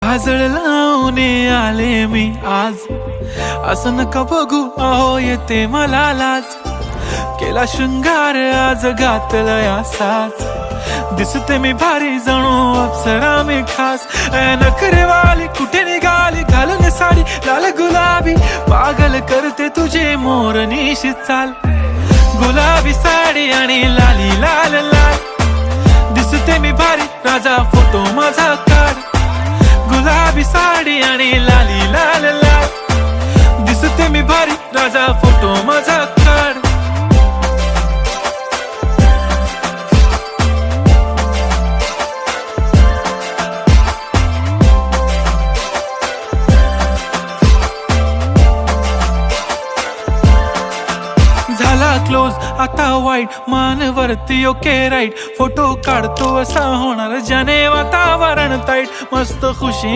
काजळ लावून आले मी आज, असं नका बघू अहो येते मला लाज. केला शृंगार आज घातलाय असाच, दिसते मी भारी जणू अप्सरा मी खास. नखरेवाली कुठे निघाली घालून साडी लाल गुलाबी, पागल करते तुझे मोरनीशी चाल. गुलाबी साडी आणि लाली लाल लाल, दिसते मी भारी राजा फोटो माझा काढ. गुलाबी साडी आणि लाली लाल लाल, दिसते मी भारी राजा फोटो माझा काढ. झाला क्लोज आता वाईट, मान वरती ओके राईट. फोटो काढतो असा होणार ज्याने वातावरण ताईट. मस्त खुशी